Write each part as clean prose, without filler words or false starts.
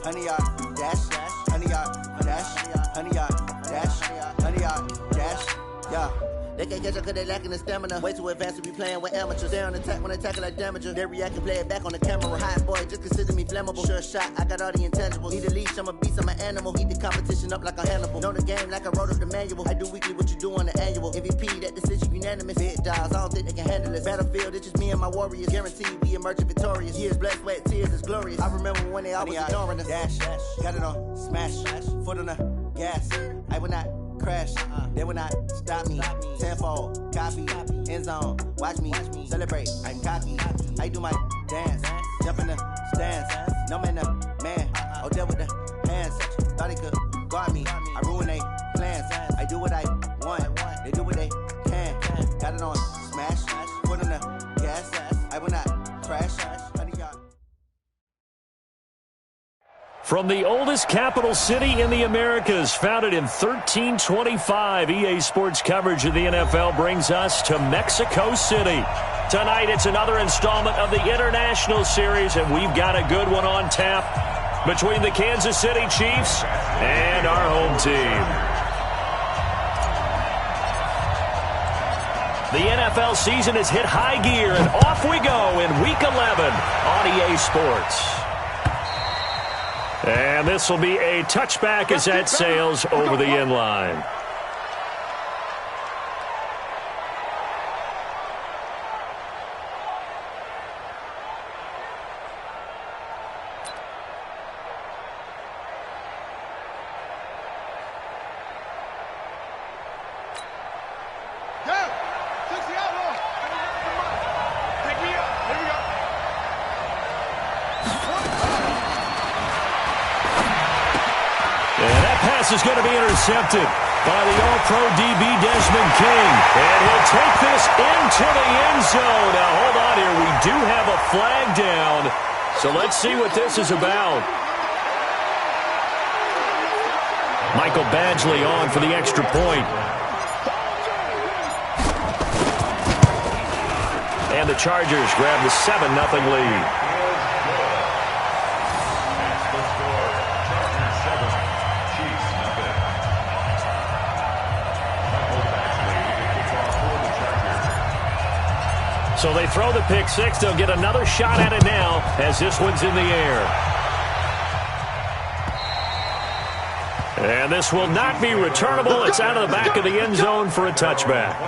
100 yard dash, 100 yard dash, 100 yard dash, 100 yard dash, yeah. They can't catch up cause they lacking the stamina. Way too advanced to be playing with amateurs. They're on attack when they tackle like damager. They react and play it back on the camera. Hot boy, just consider me flammable. Sure shot, I got all the intangibles. Need a leash, I'm a beast, I'm an animal. Heat the competition up like a Hannibal. Know the game like I wrote up the manual. I do weekly what you do on the annual. MVP, that decision unanimous. Big dials, I don't think they can handle it. Battlefield, it's just me and my warriors. Guaranteed we emerging victorious. Years, blood, sweat, tears, it's glorious. I remember when they always ignoring us. Dash, got it on, smash, foot on the gas. I will not crash, they will not stop me. Tenfold, copy, end zone, watch me celebrate. I'm cocky, I do my dance, jump in the stands. No man, the man, oh, deal with the hands. Thought he could guard me, I ruin they plans. I do what I want, they do what they can. Got it on smash, foot on the gas. I will not crash. From the oldest capital city in the Americas, founded in 1325, EA Sports coverage of the NFL brings us to Mexico City. Tonight, it's another installment of the International Series, and we've got a good one on tap between the Kansas City Chiefs and our home team. The NFL season has hit high gear, and off we go in Week 11 on EA Sports. And this will be a touchback as that sails over the end line. Is going to be intercepted by the All-Pro DBIZZNESSMAN King. And he'll take this into the end zone. Now, hold on here. We do have a flag down. So let's see what this is about. Michael Badgley on for the extra point. And the Chargers grab the 7-0 lead. So they throw the pick six. They'll get another shot at it now as this one's in the air. And this will not be returnable. It's out of the back of the end zone for a touchback.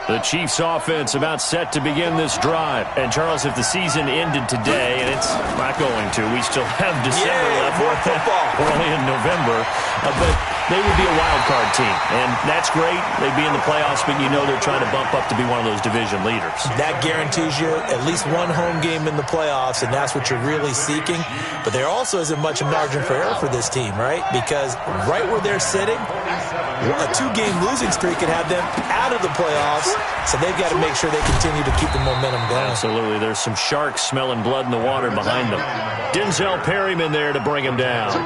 The Chiefs offense about set to begin this drive. And, Charles, if the season ended today, and it's not going to, we still have December left. We're only in November. But they would be a wild card team. And that's great. They'd be in the playoffs, but you know they're trying to bump up to be one of those division leaders. That guarantees you at least one home game in the playoffs, and that's what you're really seeking. But there also isn't much margin for error for this team, right? Because right where they're sitting, a two-game losing streak could have them out of the playoffs. So they've got to make sure they continue to keep the momentum going. Absolutely. There's some sharks smelling blood in the water behind them. Denzel Perryman there to bring him down.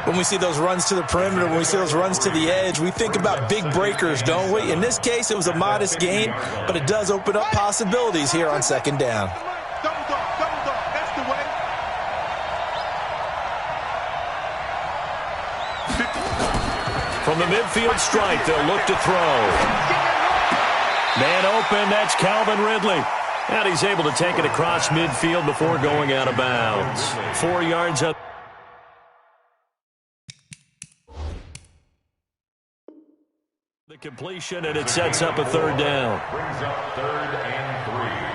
When we see those runs to the perimeter, when we see those runs to the edge, we think about big breakers, don't we? In this case, it was a modest gain, but it does open up possibilities here on second down. That's the way. From the midfield stripe, they'll look to throw. Man open, that's Calvin Ridley. And he's able to take it across midfield before going out of bounds. 4 yards up. The completion, and it sets up a third down. Brings up 3rd and 3.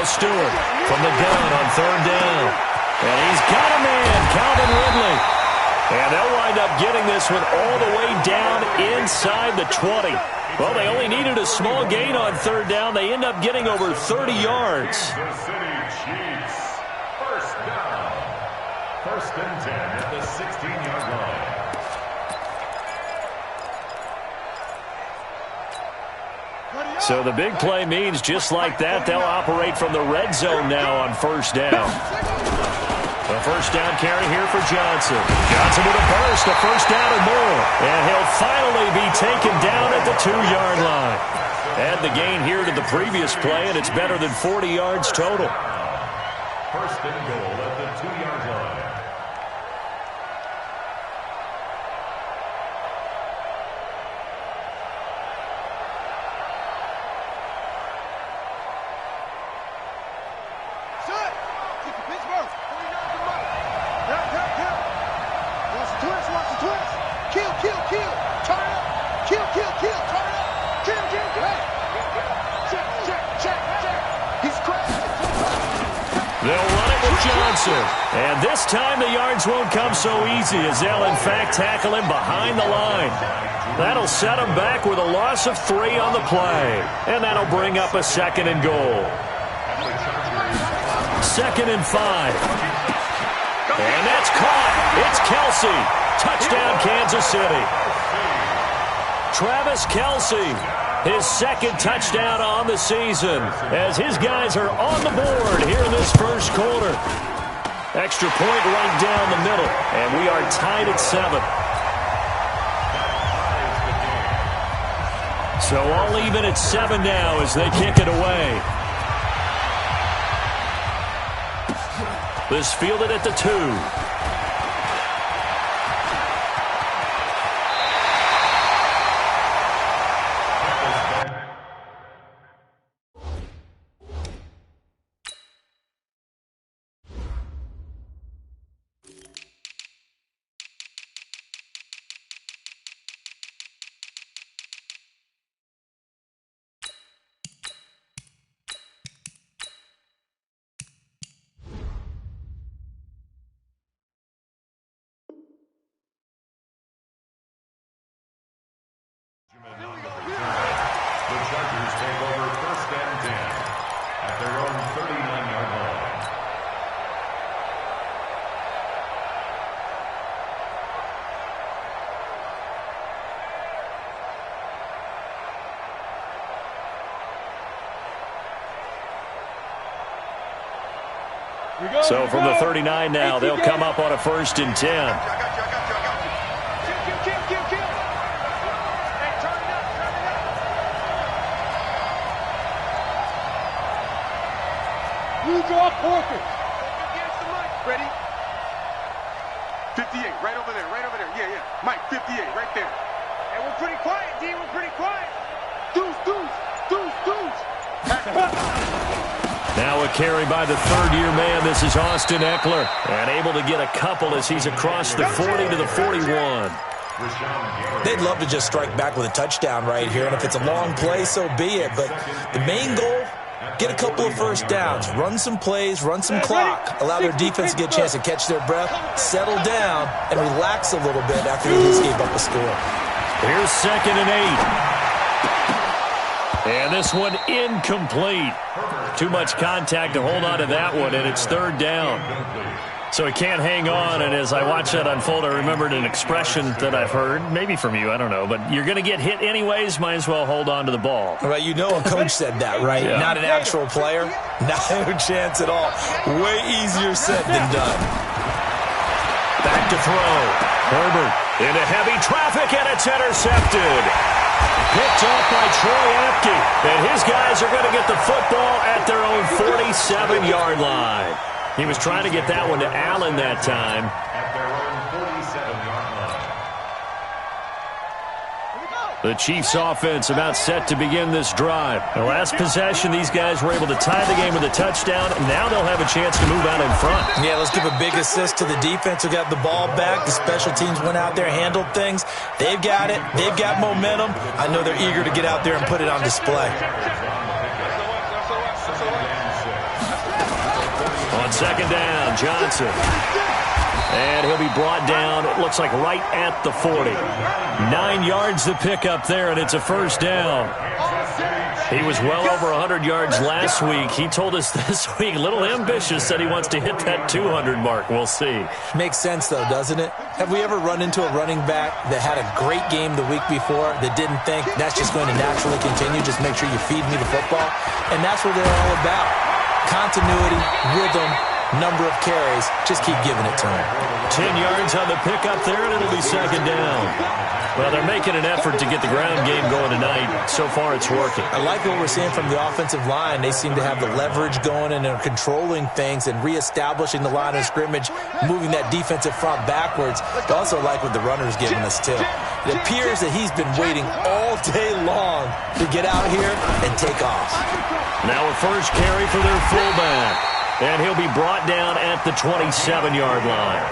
Stewart from the gun on 3rd down. And he's got a man, Calvin Ridley. And they'll wind up getting this one all the way down inside the 20. Well, they only needed a small gain on third down. They end up getting over 30 yards. Kansas City Chiefs. First down. First and 10 at the 16-yard line. So the big play means just like that, they'll operate from the red zone now on first down. A first down carry here for Johnson. Johnson with a burst, a first down and more. And he'll finally be taken down at the 2-yard line. Add the gain here to the previous play, and it's better than 40 yards total. First and goal at the 2-yard line. And this time the yards won't come so easy as they'll in fact tackle him behind the line. That'll set him back with a loss of 3 on the play. And that'll bring up a second and goal. Second and 5. And that's caught. It's Kelsey. Touchdown Kansas City. Travis Kelsey. His second touchdown on the season as his guys are on the board here in this first quarter. Extra point right down the middle, and we are tied at 7. So all even at 7 now as they kick it away. This fielded at the 2. The Chargers take over first and 10 at their own 39-yard line. So from the 39 now, they'll come up on a first and 10. Draw quarters. Ready? 58, right over there, right over there. Yeah, yeah. Mike, 58, right there. And we're pretty quiet, D. We're pretty quiet. Deuce. Now a carry by the third-year man. This is Austin Eckler. And able to get a couple as he's across the 40 to the 41. They'd love to just strike back with a touchdown right here. And if it's a long play, so be it. But the main goal, get a couple of first downs, run some plays, run some clock, allow their defense to get a chance to catch their breath, settle down, and relax a little bit after they just gave up a score. Here's second and 8. And this one incomplete. Too much contact to hold on to that one, and it's third down. So he can't hang on, and as I watch that unfold, I remembered an expression that I've heard, maybe from you, I don't know, but you're going to get hit anyways, might as well hold on to the ball. Right, you know a coach said that, right? Yeah. Not an actual player. No chance at all. Way easier said than done. Back to throw. Herbert into heavy traffic, and it's intercepted. Picked off by Troy Apke, and his guys are going to get the football at their own 47-yard line. He was trying to get that one to Allen that time. At their own 47-yard line. The Chiefs offense about set to begin this drive. The last possession, these guys were able to tie the game with a touchdown. Now they'll have a chance to move out in front. Yeah, let's give a big assist to the defense who got the ball back. The special teams went out there, handled things. They've got it. They've got momentum. I know they're eager to get out there and put it on display. On second down, Johnson. And he'll be brought down, it looks like right at the 40. 9 yards to pick up there, and it's a first down. He was well over 100 yards last week. He told us this week, a little ambitious, said he wants to hit that 200 mark. We'll see. Makes sense, though, doesn't it? Have we ever run into a running back that had a great game the week before that didn't think that's just going to naturally continue? Just make sure you feed me the football. And that's what they're all about. Continuity, rhythm, number of carries. Just keep giving it to him. 10 yards on the pickup there, and it'll be second down. Well, they're making an effort to get the ground game going tonight. So far, it's working. I like what we're seeing from the offensive line. They seem to have the leverage going, and they're controlling things and reestablishing the line of scrimmage, moving that defensive front backwards. I also like what the runner's giving us, too. It appears that he's been waiting all day long to get out here and take off. Now a first carry for their fullback. And he'll be brought down at the 27-yard line.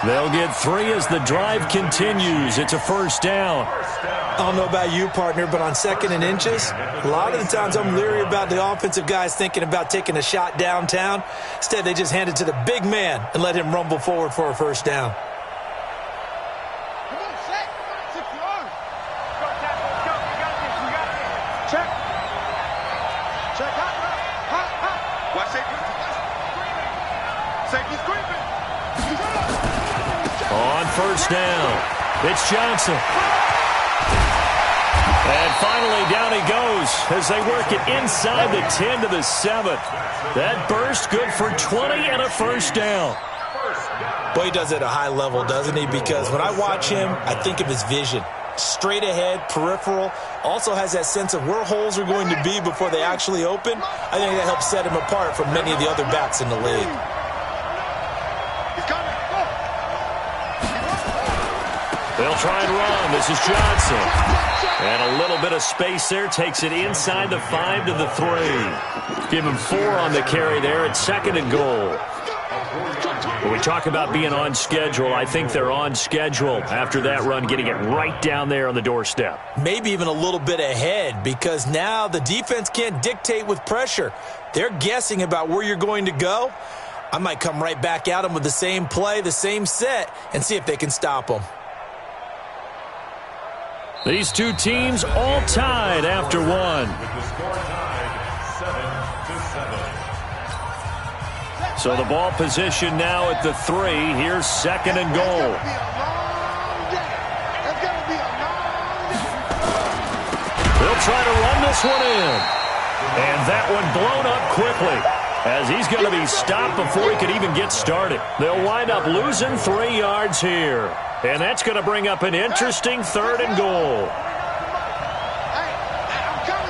They'll get 3 as the drive continues. It's a first down. I don't know about you, partner, but on 2nd and inches, a lot of the times I'm leery about the offensive guys thinking about taking a shot downtown. Instead, they just hand it to the big man and let him rumble forward for a first down. Come on, Shaq. 6 yards. Go, tackle. Let's go. We got this. We got this. Check. Check. Hot. Watch safety. Safety's creeping. On first down, it's Johnson. And finally, down he goes as they work it inside the 10 to the 7. That burst good for 20 and a first down. Boy, he does it at a high level, doesn't he? Because when I watch him, I think of his vision. Straight ahead, peripheral, also has that sense of where holes are going to be before they actually open. I think that helps set him apart from many of the other backs in the league. They'll try and run. This is Johnson. And a little bit of space there. Takes it inside the 5 to the 3. Give him 4 on the carry there at 2nd and goal. When we talk about being on schedule, I think they're on schedule after that run, getting it right down there on the doorstep. Maybe even a little bit ahead, because now the defense can't dictate with pressure. They're guessing about where you're going to go. I might come right back at them with the same play, the same set, and see if they can stop them. These two teams all tied after one. With the score tied 7-7. So the ball position now at the 3. Here's 2nd and goal. They'll try to run this one in. And that one blown up quickly, as he's going to be stopped before he could even get started. They'll wind up losing 3 yards here. And that's going to bring up an interesting 3rd and goal. Hey, I'm coming.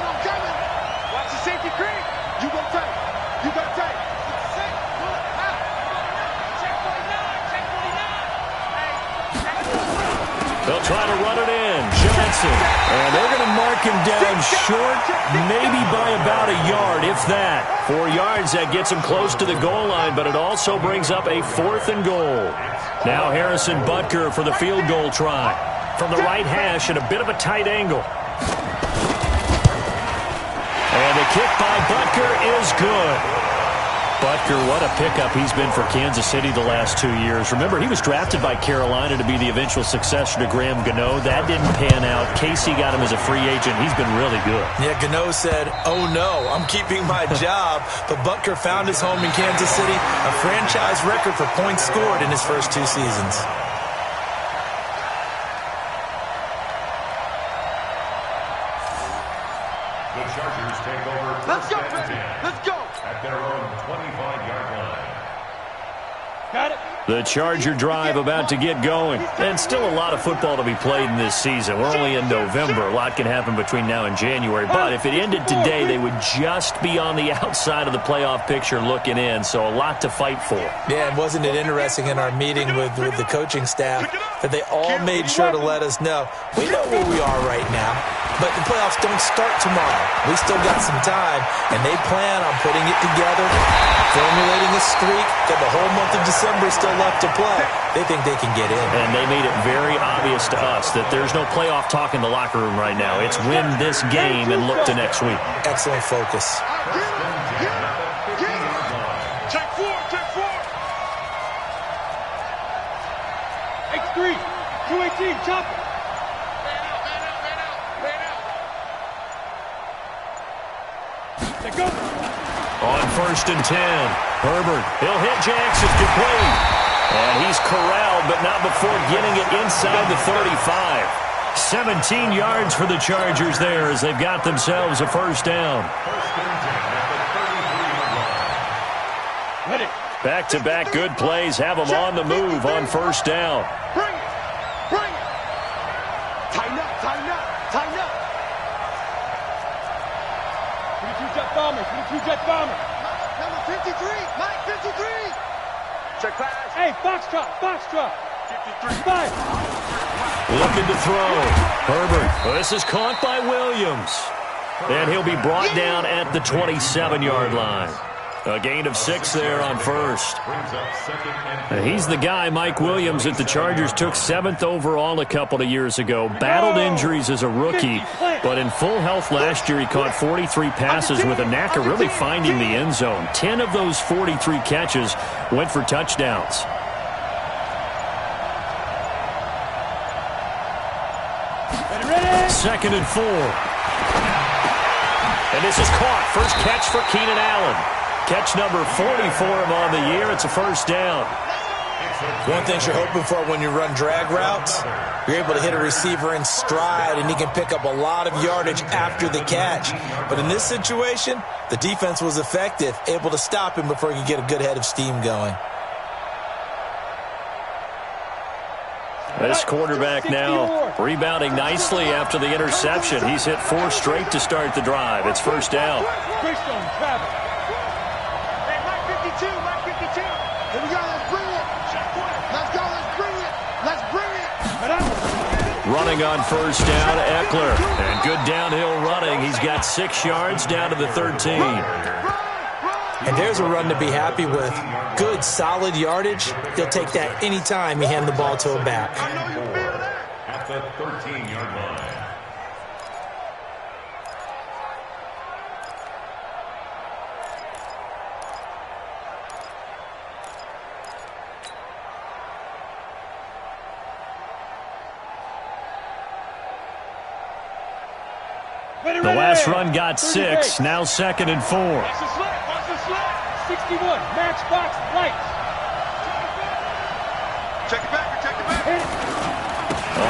Watch the safety creep. You go tight. Check 49. They'll try to run it in. Johnson. And they're going to mark him down short, maybe by about a yard, if that. 4 yards, that gets him close to the goal line, but it also brings up a 4th and goal. Now Harrison Butker for the field goal try. From the right hash at a bit of a tight angle. And the kick by Butker is good. Butker, what a pickup he's been for Kansas City the last 2 years. Remember, he was drafted by Carolina to be the eventual successor to Graham Gano. That didn't pan out. Casey got him as a free agent. He's been really good. Yeah, Gano said, oh no, I'm keeping my job. But Butker found his home in Kansas City, a franchise record for points scored in his first 2 seasons. The Chargers take over Let's go, first and baby. 10 Let's go. at their own 25-yard line. Got it. The Charger drive about to get going. And still a lot of football to be played in this season. We're only in November. A lot can happen between now and January. But if it ended today, they would just be on the outside of the playoff picture looking in. So a lot to fight for. Yeah, and wasn't it interesting in our meeting with the coaching staff that they all made sure to let us know, we know where we are right now, but the playoffs don't start tomorrow. We still got some time, and they plan on putting it together, formulating a streak, that the whole month of December is still left to play. They think they can get in. And they made it very obvious to us that there's no playoff talk in the locker room right now. It's win this game and look to next week. Excellent focus. Check 4. 3, 218, chop it. Let go. On 1st and 10, Herbert, he'll hit Jackson, complete. And he's corralled, but not before getting it inside the 35. 17 yards for the Chargers there as they've got themselves a first down. Back-to-back good plays have them on the move on first down. Bring it. Bring it. Tighten up, tighten up, tighten up. 22-jet bomber, 22-jet bomber. Number 53, Mike 53. Check pass. Hey, Foxtrot, Foxtrot. 53. Fire. Looking to throw. Herbert. Well, this is caught by Williams. And he'll be brought down at the 27-yard line. A gain of 6 there on first. He's the guy, Mike Williams, that the Chargers took 7th overall a couple of years ago. Battled injuries as a rookie, but in full health last year, he caught 43 passes with a knack of really finding the end zone. 10 of those 43 catches went for touchdowns. Second and 4. And this is caught. First catch for Keenan Allen. Catch number 40 for him on the year. It's a first down. One thing you're hoping for when you run drag routes, you're able to hit a receiver in stride, and he can pick up a lot of yardage after the catch. But in this situation, the defense was effective, able to stop him before he could get a good head of steam going. This quarterback now rebounding nicely after the interception. He's hit 4 straight to start the drive. It's first down. Here we go, let's bring it. Let's go, let's bring it. Let's bring it. Running on first down, Eckler. And good downhill running. He's got 6 yards down to the 13. And there's a run to be happy with. Good, solid yardage. He'll take that anytime you hand the ball to a back. At the 13-yard line. The last run got 6. Now second and 4. Watch the slip, watch the slip. 61, matchbox, lights. Check it back, check it back.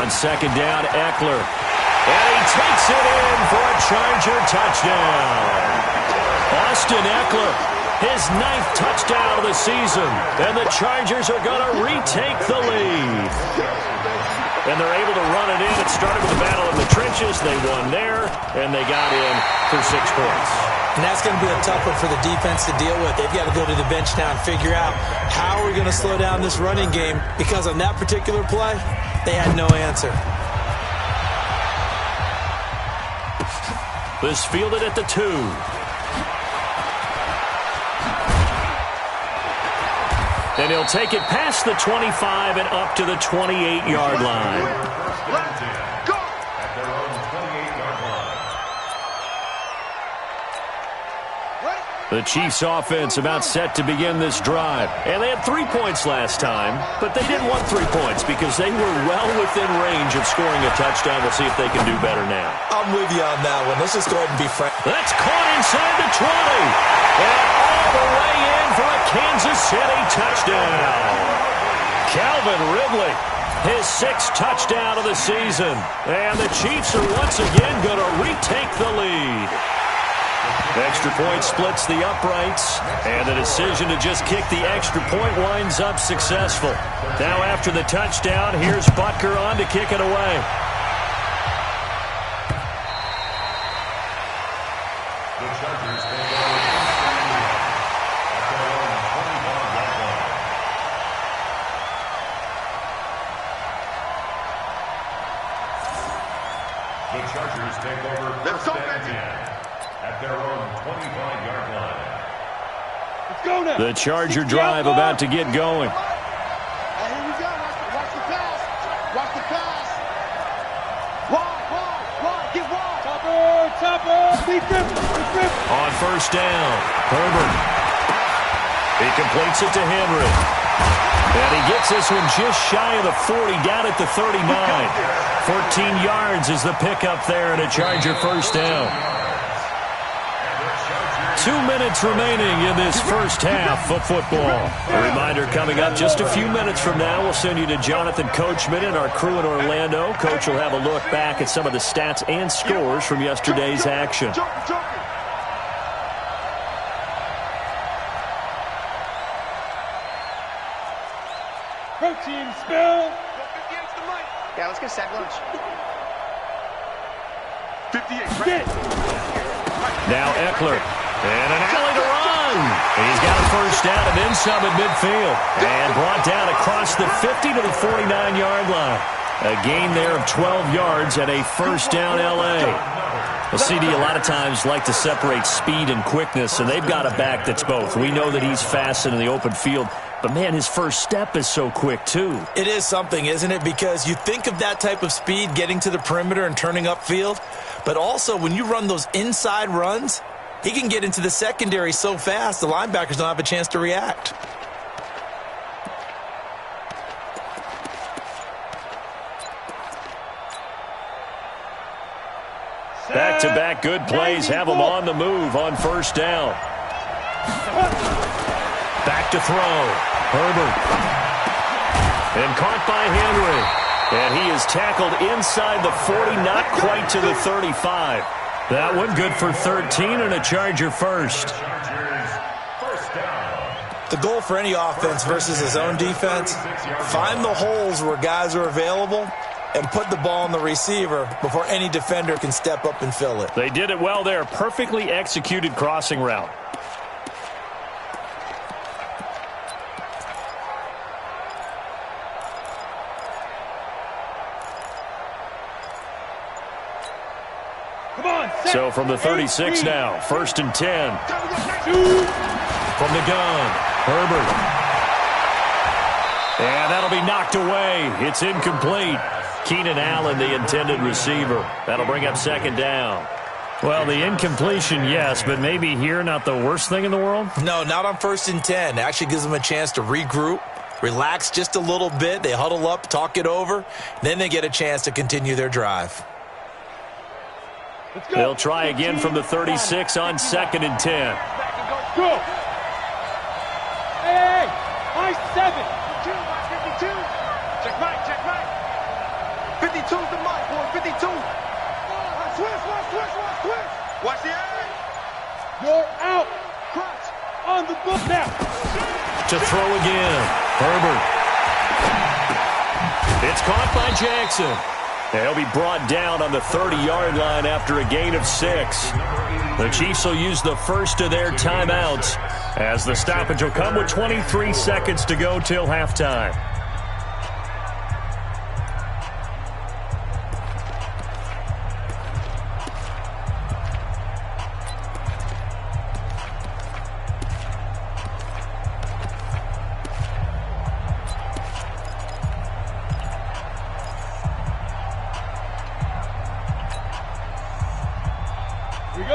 On second down, Eckler. And he takes it in for a Charger touchdown. Austin Eckler, his 9th touchdown of the season. And the Chargers are going to retake the lead. And they're able to run it in. It started with a battle in the trenches. They won there, and they got in for 6 points. And that's going to be a tough one for the defense to deal with. They've got to go to the bench now and figure out how are we going to slow down this running game, because on that particular play, they had no answer. This fielded at the 2. And he'll take it past the 25 and up to the 28-yard line. Go! At their own 28-yard line. The Chiefs' offense about set to begin this drive. And they had 3 points last time, but they didn't want 3 points because they were well within range of scoring a touchdown. We'll see if they can do better now. I'm with you on that one. Let's just go ahead and be frank. That's caught inside the 20. And all the way in for a Kansas City touchdown. Calvin Ridley, his 6th touchdown of the season. And the Chiefs are once again going to retake the lead. Extra point splits the uprights, and the decision to just kick the extra point winds up successful. Now after the touchdown, here's Butker on to kick it away. The Chargers take over at their own 21-yard line. The Chargers take over first and 10 at their own 25-yard line. Let's go now. The Charger drive about to get going. Hey, here we go. Watch the pass. Watch the pass. Wide. Get wide. Topper. Be grip. On first down, Herbert. He completes it to Henry. And he gets this one just shy of the 40, down at the 39. 14 yards is the pickup there, and a Charger first down. 2 minutes remaining in this first half of football. A reminder coming up just a few minutes from now. We'll send you to Jonathan Coachman and our crew in Orlando. Coach will have a look back at some of the stats and scores from yesterday's action. Protein spill. Yeah, let's get sack lunch. 58. Now Eckler. And an alley to run. And he's got a first down and then some at midfield. And brought down across the 50 to the 49-yard line. A gain there of 12 yards and a first down L.A. Well, CD, a lot of times like to separate speed and quickness, and they've got a back that's both. We know that he's fast in the open field, but, man, his first step is so quick, too. It is something, isn't it? Because you think of that type of speed getting to the perimeter and turning upfield, but also when you run those inside runs, he can get into the secondary so fast the linebackers don't have a chance to react. Back-to-back good plays have him on the move on first down. Back to throw. Herbert. And caught by Henry. And he is tackled inside the 40, not quite to the 35. That one good for 13 and a Charger first. The goal for any offense versus his own defense, find the holes where guys are available and put the ball on the receiver before any defender can step up and fill it. They did it well there. Perfectly executed crossing route. So from the 36 now, 1st and 10. From the gun, Herbert. And that'll be knocked away. It's incomplete. Keenan Allen, the intended receiver. That'll bring up second down. Well, the incompletion, yes, but maybe here not the worst thing in the world? No, not on 1st and 10. It actually gives them a chance to regroup, relax just a little bit. They huddle up, talk it over. Then they get a chance to continue their drive. They'll try again from the 36 on 2nd and 10. Go. Hey, high 7. 52. Check right. 52's the mark, boy. 52. Switch. Watch the edge. You're out. Crunch. On the book now. To throw again. Herbert. It's caught by Jackson. He'll be brought down on the 30-yard line after a gain of 6. The Chiefs will use the first of their timeouts as the stoppage will come with 23 seconds to go till halftime.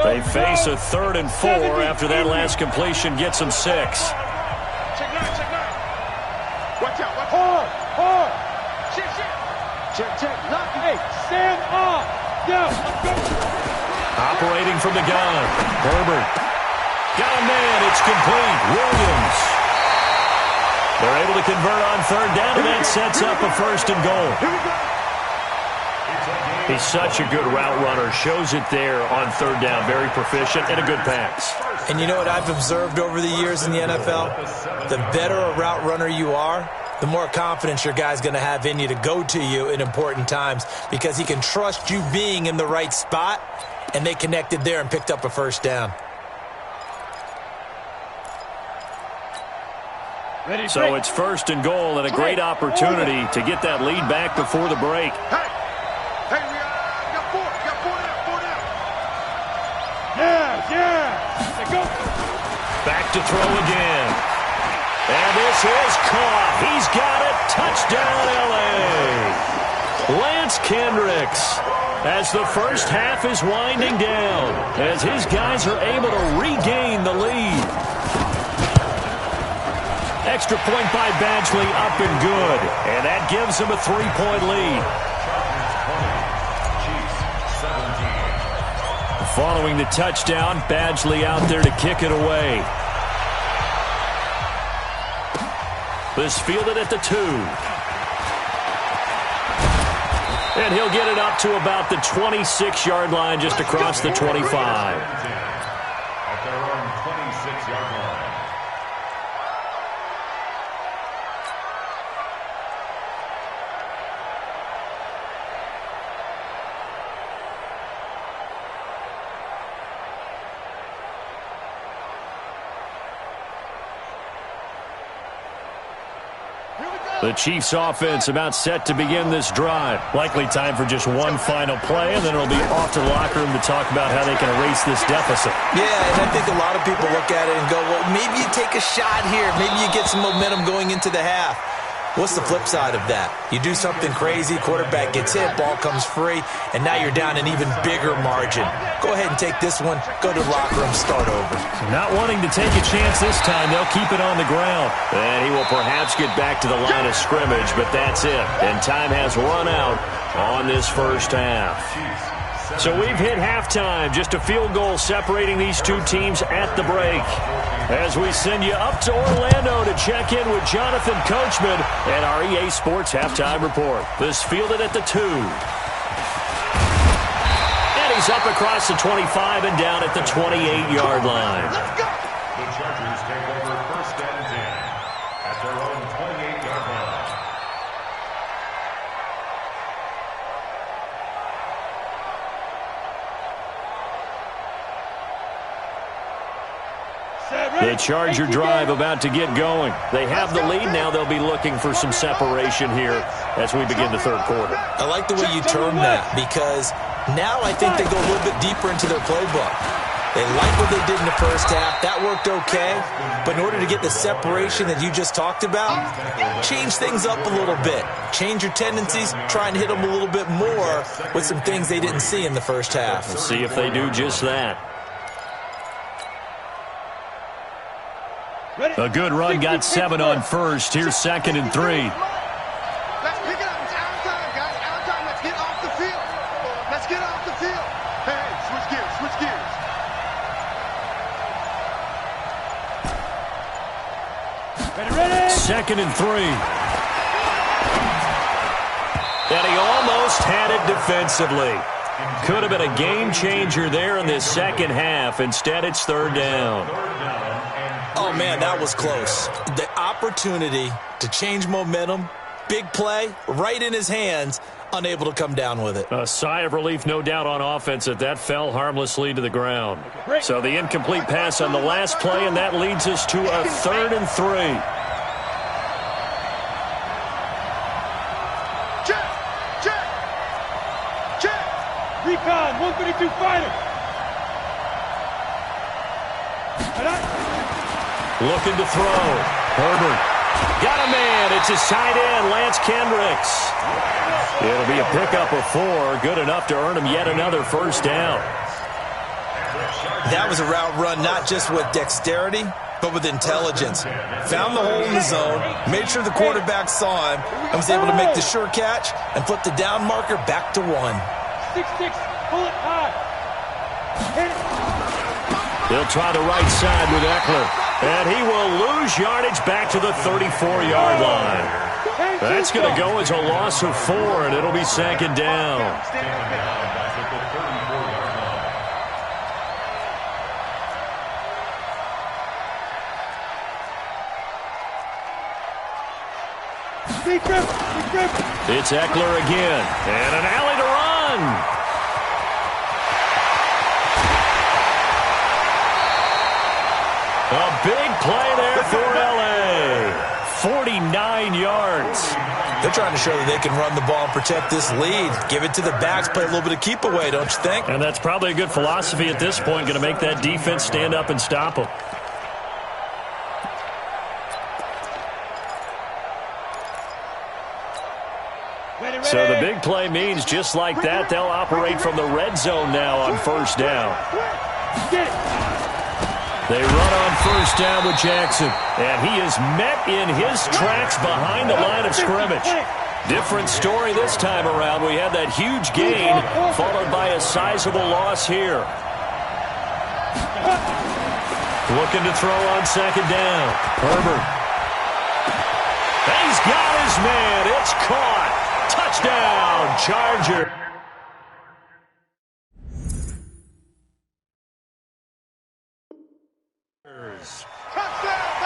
They face a 3rd and 4 after that last completion gets them 6. Check right. Watch out. Hard. Check. Knock. Hey, stand off. Go. Operating from the gun. Herbert. Got a man. It's complete. Williams. They're able to convert on 3rd down, and that sets up a 1st and goal. Here we go. He's such a good route runner. Shows it there on 3rd down. Very proficient and a good pass. And you know what I've observed over the years in the NFL? The better a route runner you are, the more confidence your guy's going to have in you to go to you in important times because he can trust you being in the right spot, and they connected there and picked up a 1st down. So it's 1st and goal and a great opportunity to get that lead back before the break. Hey, we got 4 down. Yeah. Go. Back to throw again. And this is caught. He's got it. Touchdown, L.A. Lance Kendricks, as the first half is winding down, as his guys are able to regain the lead. extra point by Badgley up and good. And that gives them a 3-point lead. Following the touchdown, Badgley out there to kick it away. This fielded at the 2. And he'll get it up to about the 26-yard line, just across the 25. At their own 26-yard line. The Chiefs offense about set to begin this drive. Likely time for just one final play, and then it'll be off to the locker room to talk about how they can erase this deficit. Yeah, and I think a lot of people look at it and go, well, maybe you take a shot here. Maybe you get some momentum going into the half. What's the flip side of that? You do something crazy, quarterback gets hit, ball comes free, and now you're down an even bigger margin. Go ahead and take this one, go to the locker room, start over. Not wanting to take a chance this time, they'll keep it on the ground. And he will perhaps get back to the line of scrimmage, but that's it. And time has run out on this first half. So we've hit halftime, just a field goal separating these two teams at the break. As we send you up to Orlando to check in with Jonathan Coachman and our EA Sports Halftime Report. This fielded at the 2. And he's up across the 25 and down at the 28-yard line. The Chargers take over first and 10 at their own 28-yard line. The Charger drive about to get going. They have the lead. Now they'll be looking for some separation here as we begin the third quarter. I like the way you term that, because now I think they go a little bit deeper into their playbook. They like what they did in the first half. That worked okay. But in order to get the separation that you just talked about, change things up a little bit. Change your tendencies. Try and hit them a little bit more with some things they didn't see in the first half. We'll see if they do just that. A good run got 7 on first. Here's 2nd and 3. Let's pick it up. It's our time, guys. Our time. Let's get off the field. Let's get off the field. Hey, switch gears. Switch gears. 2nd and 3. And he almost had it defensively. Could have been a game changer there in this second half. Instead, it's 3rd down. Oh, man, that was close. The opportunity to change momentum, big play, right in his hands, unable to come down with it. A sigh of relief, no doubt, on offense that fell harmlessly to the ground. So the incomplete pass on the last play, and that leads us to a 3rd and 3. Check. Check. Check. Recon, 132 fighter. Looking to throw. Herbert. Got a man. It's his tight end, Lance Kendricks. It'll be a pickup of 4. Good enough to earn him yet another first down. That was a route run not just with dexterity, but with intelligence. Found the hole in the zone, made sure the quarterback saw him, and was able to make the sure catch and flip the down marker back to 1. 6-6, pull it high. Hit it. He'll try the right side with Eckler. And he will lose yardage back to the 34-yard line. That's going to go as a loss of 4, and it'll be 2nd down. It's Eckler again. And an alley to run. A big play there for L.A. 49 yards. They're trying to show that they can run the ball and protect this lead. Give it to the backs, play a little bit of keep away, don't you think? And that's probably a good philosophy at this point, going to make that defense stand up and stop them. So the big play means just like that, they'll operate from the red zone now on first down. They run on first down with Jackson, and he is met in his tracks behind the line of scrimmage. Different story this time around. We had that huge gain followed by a sizable loss here. Looking to throw on second down. Herbert. He's got his man. It's caught. Touchdown, Charger.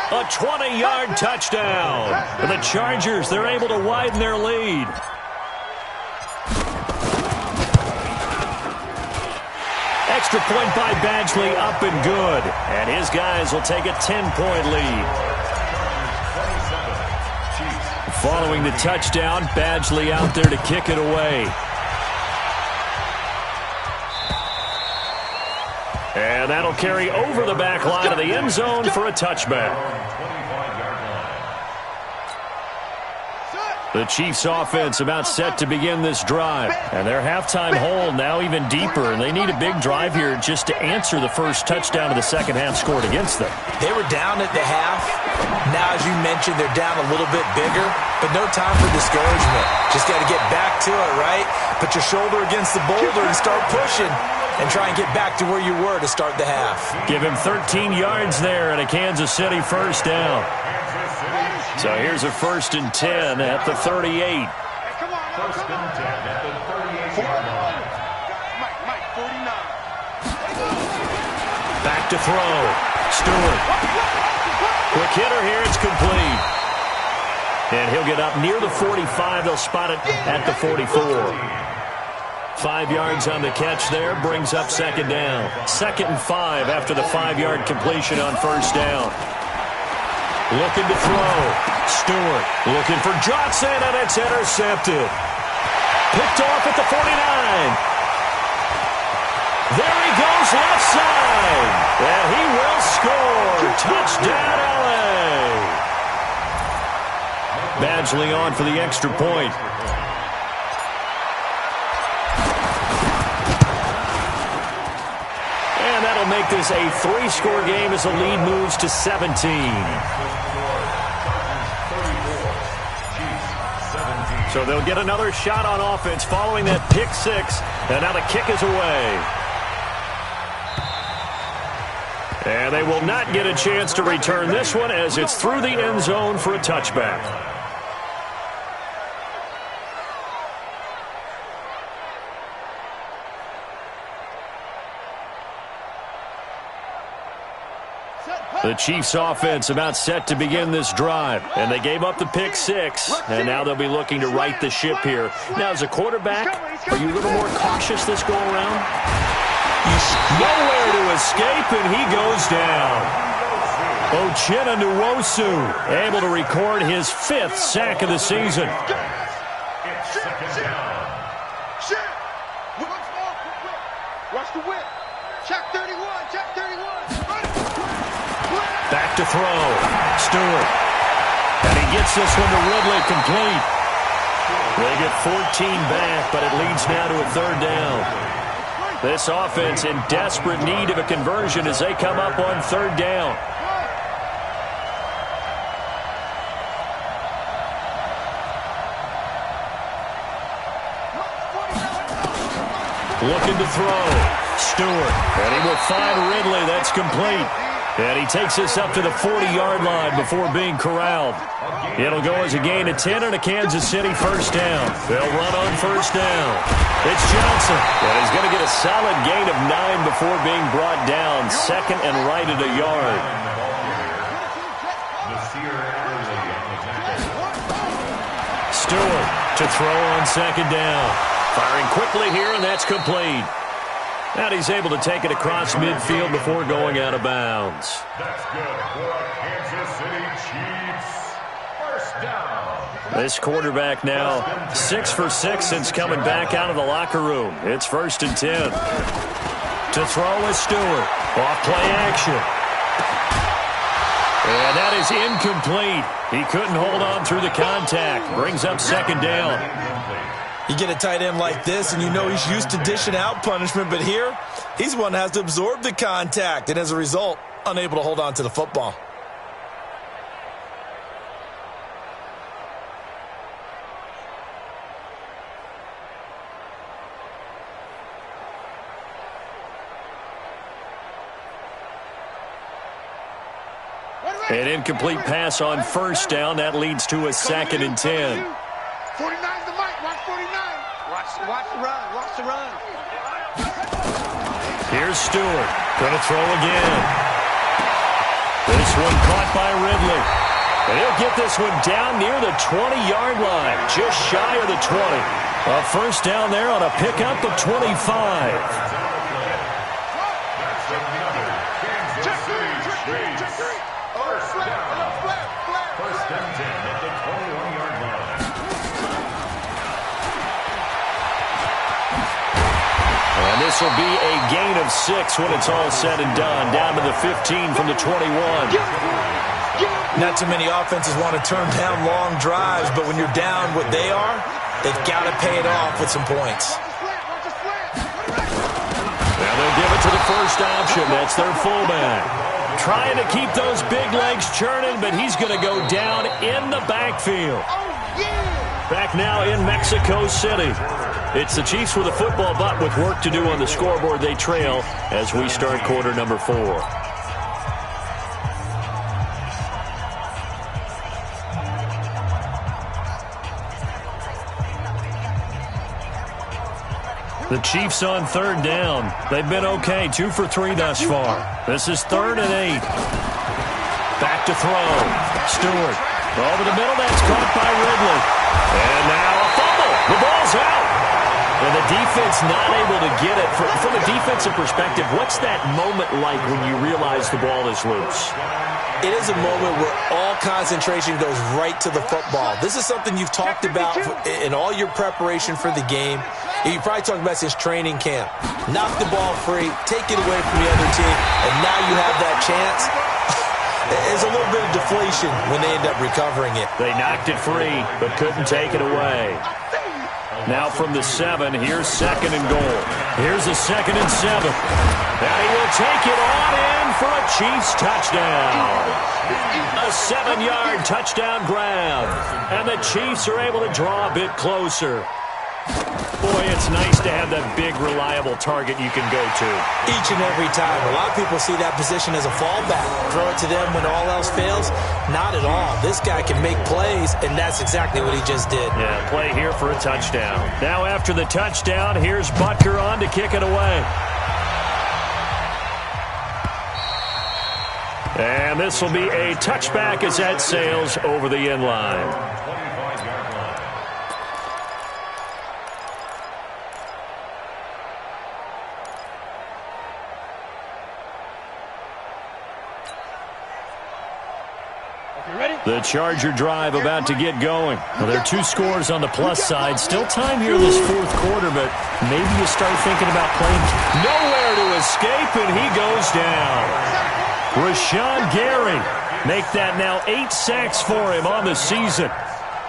A 20-yard touchdown. The Chargers, they're able to widen their lead. Extra point by Badgley, up and good. And his guys will take a 10-point lead. Following the touchdown, Badgley out there to kick it away. And that'll carry over the back line of the end zone for a touchback. The Chiefs offense about set to begin this drive. And their halftime hole now even deeper. And they need a big drive here just to answer the first touchdown of the second half scored against them. They were down at the half. Now, as you mentioned, they're down a little bit bigger. But no time for discouragement. Just got to get back to it, right? Put your shoulder against the boulder and start pushing. And try and get back to where you were to start the half. Give him 13 yards there and a Kansas City first down. So here's a 1st and 10 at the 38. First and 10 at the 38-yard line. Mike, 49. Back to throw. Stewart. Quick hitter here. It's complete. And he'll get up near the 45. They'll spot it at the 44. 5 yards on the catch there, brings up second down. 2nd and 5 after the 5-yard completion on first down. Looking to throw. Stewart looking for Johnson, and it's intercepted. Picked off at the 49. There he goes left side. And he will score. Touchdown, LA. Badgley on for the extra point. And that'll make this a 3-score game as the lead moves to 17. So they'll get another shot on offense following that pick 6. And now the kick is away. And they will not get a chance to return this one as it's through the end zone for a touchback. The Chiefs offense about set to begin this drive. And they gave up the pick 6. And now they'll be looking to right the ship here. Now, as a quarterback, are you a little more cautious this go-around? He's nowhere to escape, and he goes down. Uchenna Nwosu able to record his 5th sack of the season. Watch the whip. Check 31. Check 31. Back to throw. Stewart. And he gets this one to Ridley complete. They get 14 back, but it leads now to a 3rd down. This offense in desperate need of a conversion as they come up on 3rd down. Looking to throw. Stewart. And he will find Ridley. That's complete. And he takes this up to the 40-yard line before being corralled. It'll go as a gain of 10 and a Kansas City first down. They'll run on first down. It's Johnson. And he's going to get a solid gain of 9 before being brought down. 2nd and right at a yard. Stewart to throw on 2nd down. Firing quickly here, and that's complete. And he's able to take it across midfield before going out of bounds. That's good for Kansas City Chiefs. First down. This quarterback now 6 for 6 since coming back out of the locker room. It's 1st and 10. To throw is Stewart. Off play action. And that is incomplete. He couldn't hold on through the contact. Brings up 2nd down. You get a tight end like this, and you know he's used to dishing out punishment, but here, he's one that has to absorb the contact, and as a result, unable to hold on to the football. An incomplete pass on first down. That leads to a 2nd and 10. 49's the mic. Watch 49. Watch the run. Watch the run. Here's Stewart. Going to throw again. This one caught by Ridley. And he'll get this one down near the 20-yard line. Just shy of the 20. A first down there on a pickup of 25. First and 10 at the 21-yard line. And this will be a gain of 6 when it's all said and done. Down to the 15 from the 21. Not too many offenses want to turn down long drives, but when you're down what they are, they've got to pay it off with some points. Now they'll give it to the first option. That's their fullback. Trying to keep those big legs churning, but he's going to go down in the backfield. Back now in Mexico City. It's the Chiefs with a football, but with work to do on the scoreboard, they trail as we start quarter number 4. The Chiefs on 3rd down. They've been okay, 2 for 3 thus far. This is 3rd and 8. Back to throw. Stewart. Over the middle, that's caught by Ridley. And now a fumble. The ball's out. And the defense not able to get it. From a defensive perspective, what's that moment like when you realize the ball is loose? It is a moment where all concentration goes right to the football. This is something you've talked about in all your preparation for the game. You probably talked about since training camp. Knock the ball free, take it away from the other team, and now you have that chance. There's a little bit of deflation when they end up recovering it. They knocked it free, but couldn't take it away. Now from the 7, here's 2nd and goal. Here's a 2nd and 7. And he will take it on in for a Chiefs touchdown. A 7-yard touchdown grab. And the Chiefs are able to draw a bit closer. Boy, it's nice to have that big, reliable target you can go to. Each and every time. A lot of people see that position as a fallback. Throw it to them when all else fails. Not at all. This guy can make plays, and that's exactly what he just did. Yeah, play here for a touchdown. Now after the touchdown, here's Butker on to kick it away. And this will be a touchback as that sails over the end line. The Charger drive about to get going. Well, there are 2 scores on the plus side. Still time here this 4th quarter, but maybe you start thinking about playing. Nowhere to escape, and he goes down. Rashawn Gary make that now 8 sacks for him on the season.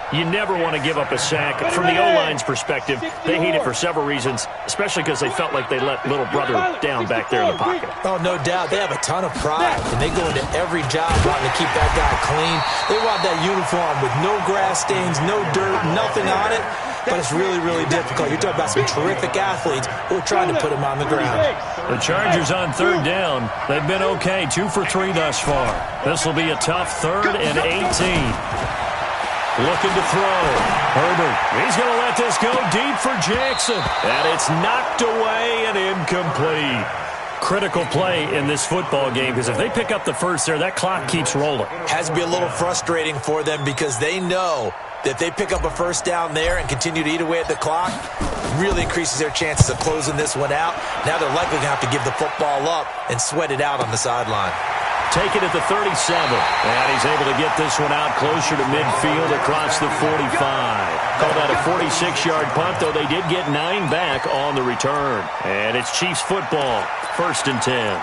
You never want to give up a sack. From the O-line's perspective, they hate it for several reasons, especially because they felt like they let little brother down back there in the pocket. Oh, no doubt. They have a ton of pride, and they go into every job wanting to keep that guy clean. They want that uniform with no grass stains, no dirt, nothing on it, but it's really, really difficult. You're talking about some terrific athletes who are trying to put him on the ground. The Chargers on 3rd down. They've been okay, 2 for 3 thus far. This will be a tough 3rd and 18. Looking to throw. Herbert, he's going to let this go deep for Jackson. And it's knocked away and incomplete. Critical play in this football game, because if they pick up the first there, that clock keeps rolling. Has to be a little frustrating for them because they know that if they pick up a first down there and continue to eat away at the clock, really increases their chances of closing this one out. Now they're likely going to have to give the football up and sweat it out on the sideline. Take it at the 37. And he's able to get this one out closer to midfield across the 45. Called out a 46-yard punt, though they did get 9 back on the return. And it's Chiefs football, 1st and 10.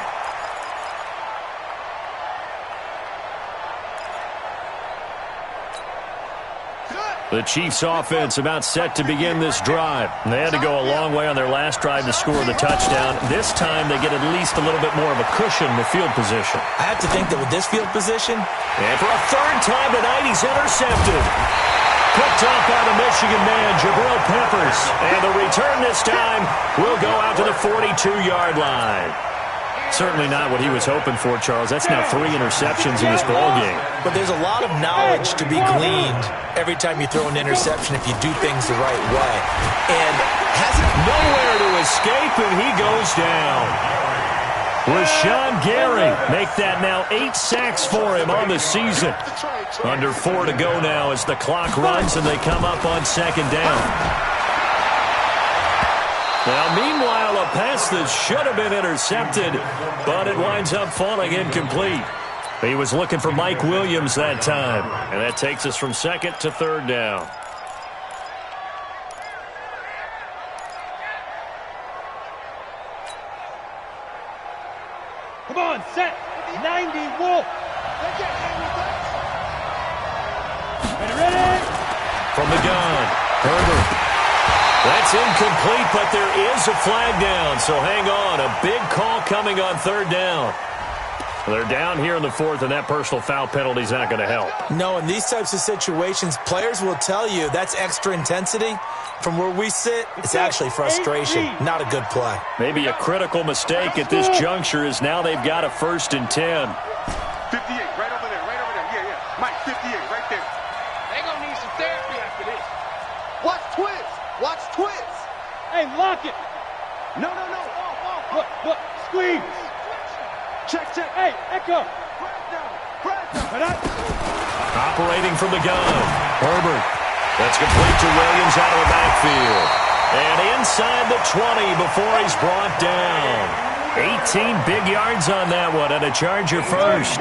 The Chiefs offense about set to begin this drive. They had to go a long way on their last drive to score the touchdown. This time they get at least a little bit more of a cushion in the field position. I have to think that with this field position. And for a third time tonight, he's intercepted. Picked off by the Michigan man, Jabril Peppers. And the return this time will go out to the 42-yard line. Certainly not what he was hoping for, Charles. That's now 3 interceptions in this ballgame. But there's a lot of knowledge to be gleaned every time you throw an interception if you do things the right way. And hasn't nowhere to escape, and he goes down. Rashawn Gary make that now 8 sacks for him on the season. Under 4 to go now as the clock runs and they come up on second down. Now, meanwhile, a pass that should have been intercepted, but it winds up falling incomplete. He was looking for Mike Williams that time, and that takes us from second to third down. Come on, set. 90 Wolf. Ready? From the gun, Herbert. That's incomplete, but there is a flag down, so hang on. A big call coming on third down. They're down here in the fourth, and that personal foul penalty is not going to help. No, in these types of situations, players will tell you that's extra intensity. From where we sit, it's actually frustration, not a good play. Maybe a critical mistake at this juncture is now they've got a 1st and 10. 58, right over there, yeah. Mike, 58, right there. They're going to need some therapy after this. Watch twist. Watch twist. Hey, lock it. No. Look, squeeze. Check. Hey, Echo. Crash down. Operating from the gun, Herbert. That's complete to Williams out of the backfield. And inside the 20 before he's brought down. 18 big yards on that one, and a Charger first.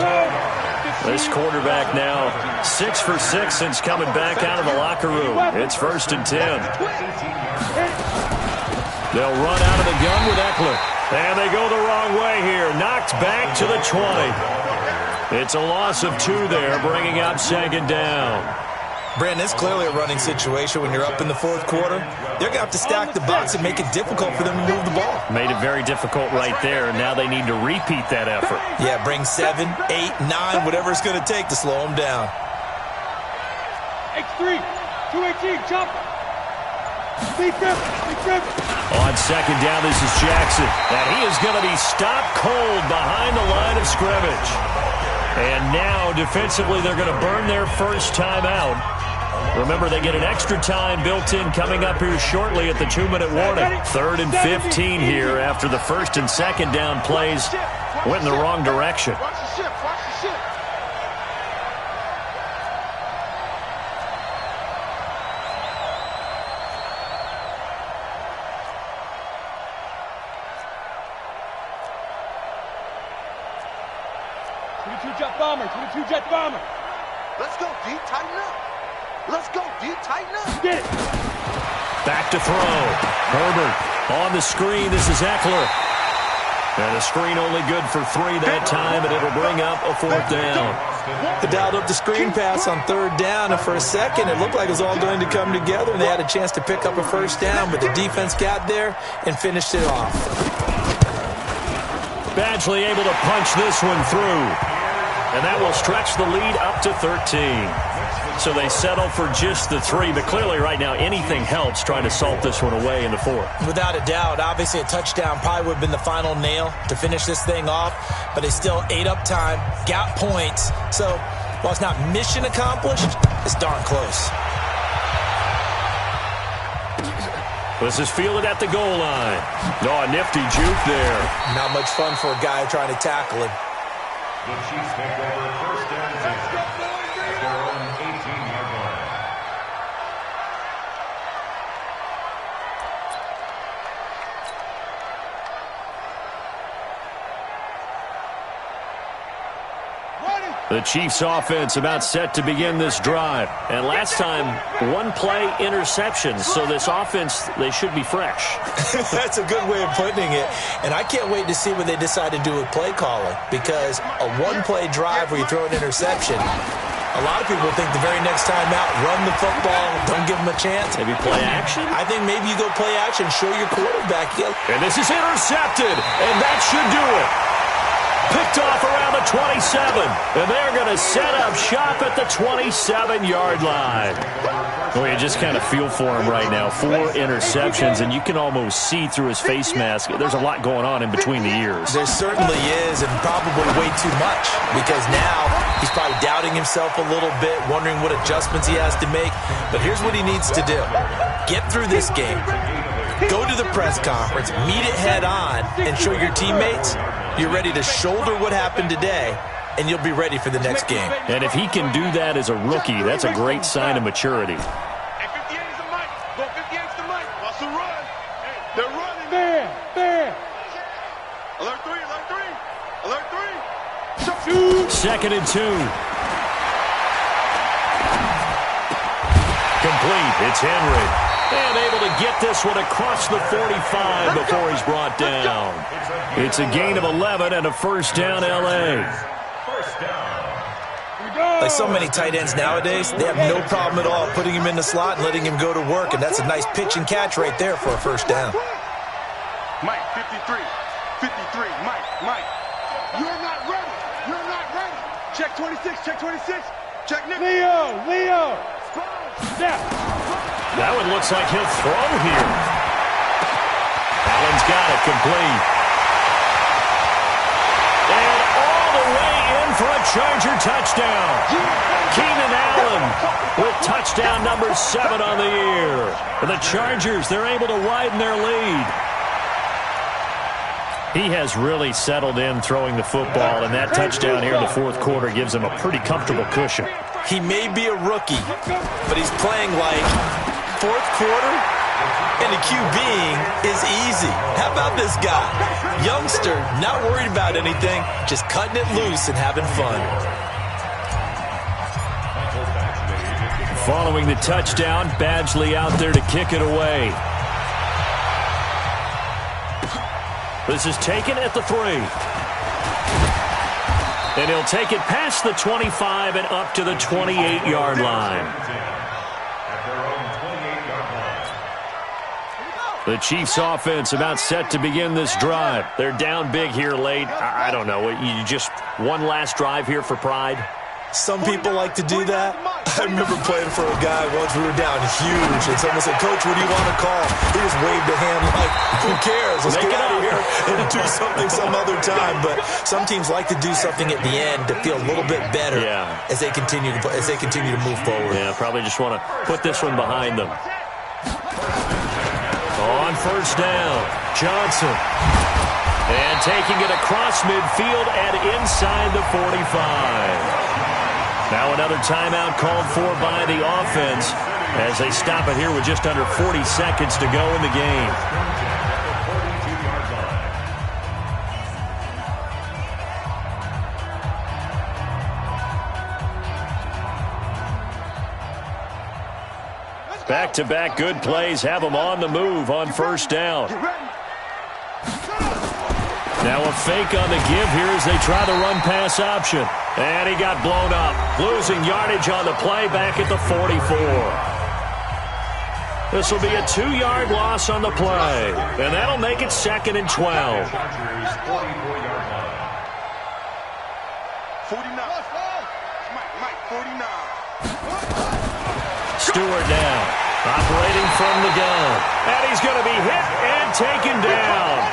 This quarterback now 6 for 6 since coming back out of the locker room. It's 1st and 10. They'll run out of the gun with Eckler. And they go the wrong way here. Knocked back to the 20. It's a loss of 2 there, bringing up second down. Brandon, it's clearly a running situation when you're up in the fourth quarter. They're going to have to stack the box and make it difficult for them to move the ball. Made it very difficult right there, and now they need to repeat that effort. Yeah, bring 7, 8, 9, whatever it's going to take to slow them down. X3, 218, jump. Big grip. On second down, this is Jackson. And he is going to be stopped cold behind the line of scrimmage. And now, defensively, they're going to burn their first time out. Remember, they get an extra time built in coming up here shortly at the 2-minute warning. 3rd and 15 here after the 1st and 2nd down plays went in the wrong direction. Watch the ship. Jet bomber. Let's go, D. Tighten up. Get it. Back to throw. Herbert on the screen. This is Eckler. And a screen only good for 3 that time, and it'll bring up a 4th down. They dialed up the screen pass on 3rd down, and for a second it looked like it was all going to come together, and they had a chance to pick up a 1st down, but the defense got there and finished it off. Badgley able to punch this one through. And that will stretch the lead up to 13. So they settle for just the 3, but clearly right now anything helps trying to salt this one away in the 4th. Without a doubt, obviously a touchdown probably would have been the final nail to finish this thing off, but they still ate up time, got points. So while it's not mission accomplished, it's darn close. This is fielded at the goal line. Oh, a nifty juke there. Not much fun for a guy trying to tackle him. The Chiefs take over 1st and 10 at their own 18-yard line. The Chiefs offense about set to begin this drive. And last time, 1-play interceptions. So this offense, they should be fresh. That's a good way of putting it. And I can't wait to see what they decide to do with play calling. Because a 1-play drive where you throw an interception, A lot of people think the very next time out, run the football, don't give them a chance. Maybe play action? I think maybe you go play action, show your quarterback. And this is intercepted, and that should do it. Picked off around the 27, and they're going to set up shop at the 27-yard line. Well, you just kind of feel for him right now. 4 interceptions, and you can almost see through his face mask. There's a lot going on in between the ears. There certainly is, and probably way too much, because now he's probably doubting himself a little bit, wondering what adjustments he has to make. But here's what he needs to do. Get through this game. Go to the press conference, meet it head on, and show your teammates you're ready to shoulder what happened today, and you'll be ready for the next game. And if he can do that as a rookie, that's a great sign of maturity. And 58 is the mic. Go 58 is the mic. Watch the run. Hey, they're running. Man. Alert 3, alert 3. Alert 3. 2nd and 2. Complete. It's Henry. And able to get this one across the 45 before he's brought down. It's a gain of 11 and a first down, L.A. First down. Like so many tight ends nowadays, they have no problem at all putting him in the slot and letting him go to work, and that's a nice pitch and catch right there for a first down. Mike, 53. Mike. You're not ready. Check 26. Check Nick. Leo. Snap. That one looks like he'll throw here. Allen's got it complete. And all the way in for a Charger touchdown. Keenan Allen with touchdown number 7 on the year. For the Chargers, they're able to widen their lead. He has really settled in throwing the football, and that touchdown here in the 4th quarter gives him a pretty comfortable cushion. He may be a rookie, but he's playing like 4th quarter, and the QBing is easy. How about this guy? Youngster, not worried about anything, just cutting it loose and having fun. Following the touchdown, Badgley out there to kick it away. This is taken at the 3. And he'll take it past the 25 and up to the 28-yard line. The Chiefs offense about set to begin this drive. They're down big here late. I don't know. You just one last drive here for pride? Some people like to do that. I remember playing for a guy once. We were down huge, and someone said, "Coach, what do you want to call?" He just waved a hand like, "Who cares? Let's get out of here and do something some other time." But some teams like to do something at the end to feel a little bit better as they continue to move forward. Yeah, probably just want to put this one behind them. On first down, Johnson. And taking it across midfield and inside the 45. Now another timeout called for by the offense as they stop it here with just under 40 seconds to go in the game. Back-to-back good plays have them on the move on first down. Now a fake on the give here as they try the run-pass option. And he got blown up, losing yardage on the play back at the 44. This will be a 2-yard loss on the play, and that'll make it 2nd and 12. 49. Mike, 49. Stewart now, operating from the gun. And he's going to be hit and taken down.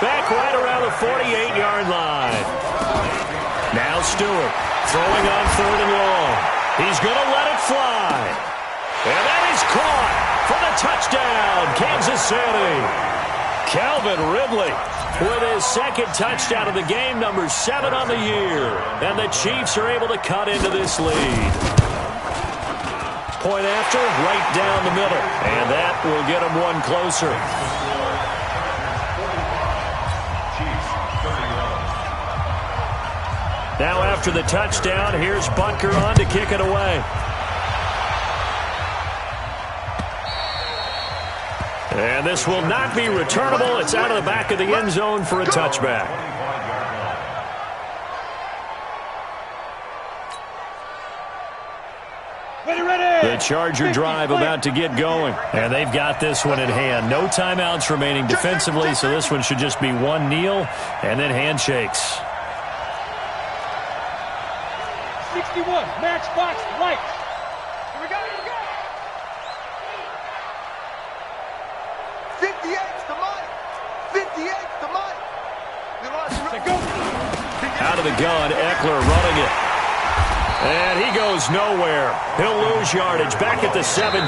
Back right around the 48-yard line. Now Stewart throwing on 3rd and long. He's going to let it fly. And that is caught for the touchdown, Kansas City. Calvin Ridley with his 2nd touchdown of the game, number 7 on the year. And the Chiefs are able to cut into this lead. Point after, right down the middle. And that will get them one closer. Now after the touchdown, here's Butker on to kick it away. And this will not be returnable. It's out of the back of the end zone for a touchback. The Charger drive about to get going. And they've got this one in hand. No timeouts remaining defensively, so this one should just be one kneel and then handshakes. 61, matchbox right. Here we go, here we go. 58's the Mike. 58's the Mike. Out of the gun, Eckler running it. And he goes nowhere. He'll lose yardage back at the 17.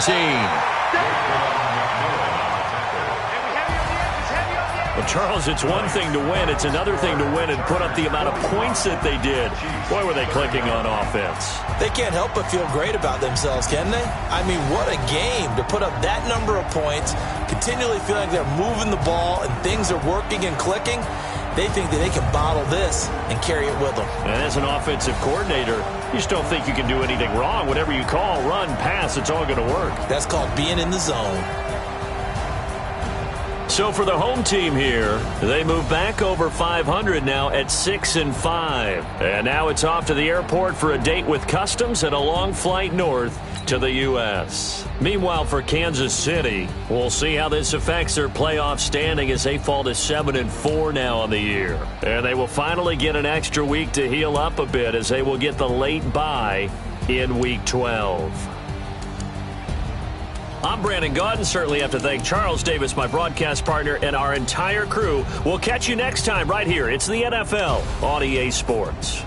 Well, Charles, it's one thing to win. It's another thing to win and put up the amount of points that they did. Boy, were they clicking on offense. They can't help but feel great about themselves, can they? I mean, what a game to put up that number of points, continually feeling like they're moving the ball and things are working and clicking. They think that they can bottle this and carry it with them. And as an offensive coordinator, you just don't think you can do anything wrong. Whatever you call, run, pass, it's all going to work. That's called being in the zone. So for the home team here, they move back over 500 now at 6-5. And now it's off to the airport for a date with Customs and a long flight north to the U.S. Meanwhile, for Kansas City, we'll see how this affects their playoff standing as they fall to 7-4 now on the year. And they will finally get an extra week to heal up a bit as they will get the late bye in Week 12. I'm Brandon Gaudin. Certainly have to thank Charles Davis, my broadcast partner, and our entire crew. We'll catch you next time right here. It's the NFL on EA Sports.